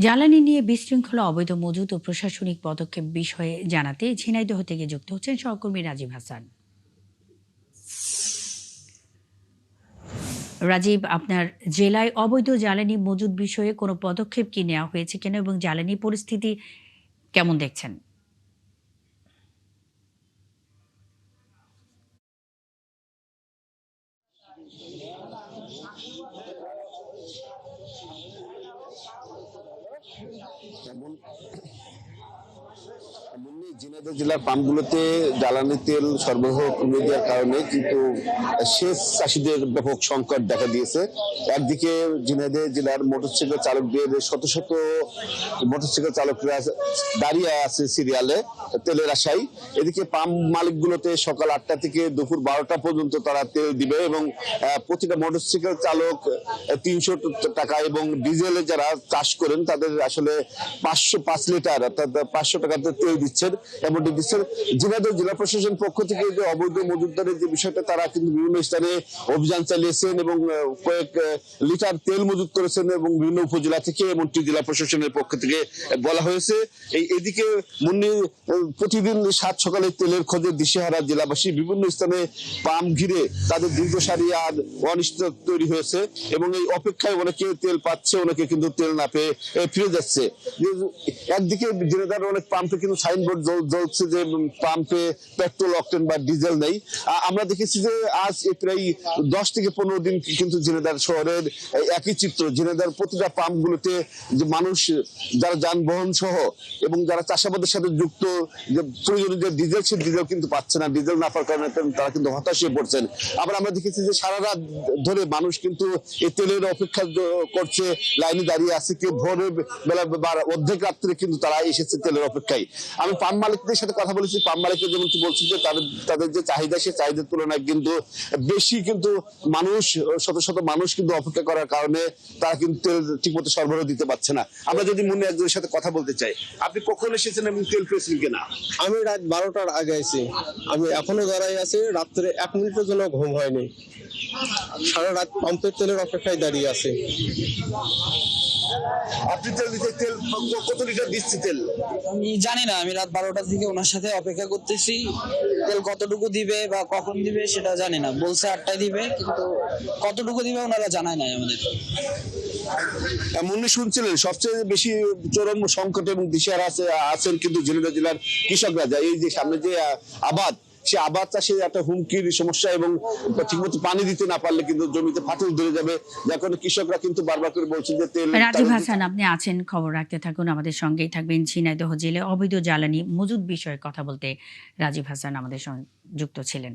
জ্বালানি নিয়ে বিশৃঙ্খলা, অবৈধ মজুত ও প্রশাসনিক পদক্ষেপ বিষয়ে জানাতে ঝিনাইদহ থেকে যুক্ত হচ্ছেন সহকর্মী রাজীব হাসান। রাজীব, আপনার জেলায় অবৈধ জ্বালানি মজুত বিষয়ে কোনো পদক্ষেপ কি নেওয়া হয়েছে কেন এবং জ্বালানি পরিস্থিতি কেমন দেখছেন? ঝিনাইদহ জেলার পাম্পগুলোতে জ্বালানি তেল সরবরাহ কমে দেওয়ার কারণে কিন্তু সেচ চাষিদের ব্যাপক সংকট দেখা দিয়েছে। একদিকে ঝিনাইদহ জেলার মোটরসাইকেল চালকদের শত শত মোটরসাইকেল চালকরা দাঁড়িয়ে আছে সিরিয়ালে তেলের আশায়। এদিকে পাম্প মালিকগুলোতে সকাল 8টা থেকে দুপুর 12টা পর্যন্ত তারা তেল দিবে এবং প্রতিটা মোটরসাইকেল চালক 300 টাকা এবং ডিজেলে যারা চাষ করেন তাদের আসলে 505 লিটার অর্থাৎ 500 টাকাতে তেল দিচ্ছেন। এমনটি দিচ্ছেন ঝিনাইদহ জেলা প্রশাসন পক্ষ থেকে যে অবৈধ মজুতদারের যে বিষয়টা তারা কিন্তু বিভিন্ন স্থানে অভিযান চালিয়েছেন এবং কয়েক লিটার তেল মজুত করেছেন এবং বিভিন্ন উপজেলা থেকে এমনটি জেলা প্রশাসনের পক্ষ থেকে বলা হয়েছে। এদিকে মুন্নি প্রতিদিন 7 সকালে তেলের খোঁজে দিশেহারা জেলাবাসী বিভিন্ন স্থানে পাম্প ঘিরে তাদের দীর্ঘ সারি আর অনিশ্চিত তৈরি হয়েছে এবং এই অপেক্ষায় অনেকে তেল পাচ্ছে, অনেকে কিন্তু তেল না পেয়ে ফিরে যাচ্ছে। একদিকে জেনেদার অনেক পাম্পে কিন্তু সাইনবোর্ড জ্বলছে যে পাম্পে পেট্রোল, অকটেন বা ডিজেল নেই। আমরা দেখেছি যে আজ প্রায় 10 থেকে 15 দিন কিন্তু জেনেদার শহরের একই চিত্র। জেনেদার প্রতিটা পাম্পগুলোতে যে মানুষ যারা যানবাহন সহ এবং যারা চাষাবাদের সাথে যুক্ত যে প্রয়োজনীয় যে ডিজেল, সে ডিজেল কিন্তু পাচ্ছে না। ডিজেল না পাওয়ার কারণে তারা কিন্তু হতাশ হয়ে পড়ছেন। আবার আমরা দেখেছি যে সারা রাত ধরে মানুষ কিন্তু এই তেলের অপেক্ষা করছে, লাইনে দাঁড়িয়ে আছে। কেউ ভোরের বেলা অর্ধেক রাত্রে কিন্তু তারা এসেছে তেলের অপেক্ষায়। আমি পাম্প মালিকদের সাথে কথা বলেছি, পাম্প মালিকরা যেমন বলছে যে তাদের যে চাহিদা, সে চাহিদার তুলনায় কিন্তু বেশি কিন্তু মানুষ, শত শত মানুষ কিন্তু অপেক্ষা করার কারণে তারা কিন্তু তেল ঠিকমতো সরবরাহ দিতে পারছে না। আমরা যদি মনে একজনের সাথে কথা বলতে চাই, আপনি কখন এসেছেন এবং তেল পেয়েছেন কিনা? আমি রাত 12টার আগে আছি। আমি এখনো দাঁড়াই আছি, রাত্রে 1 মিনিটের জন্য ঘুম হয়নি। সারা রাত পাম্পের তেলের অপেক্ষায় দাঁড়িয়ে আছে। আপনি তেল দিতে কত লিটার দিচ্ছি তেল? আমি জানি না, আমি রাত 12টার দিকে ওনার সাথে অপেক্ষা করতেছি। তেল কতটুকু দিবে বা কখন দিবে সেটা জানি না। বলছে 8টায় দিবে, কিন্তু কতটুকু দিবে ওনারা জানায় নাই আমাদের। এমনই শুনছিলেন সবচেয়ে বেশি চরম সংকট এবং দিশেহারা আছেন কিন্তু ঝিনাইদহ জেলার কৃষকরা। এই যে সামনে যে আবাদ, সে আবাদ চাষে একটা হুমকির সমস্যা এবং ঠিকমতো পানি দিতে না পারলে কিন্তু জমিতে ফাটল ধরে যাবে। যার কারণে কৃষকরা কিন্তু বারবার করে বলছেন যে তেল। রাজীব হাসান, আপনি আছেন, খবর রাখতে থাকুন, আমাদের সঙ্গেই থাকবেন। ঝিনাইদহ জেলায় অবৈধ জ্বালানি মজুত বিষয়ে কথা বলতে রাজীব হাসান আমাদের সঙ্গে যুক্ত ছিলেন।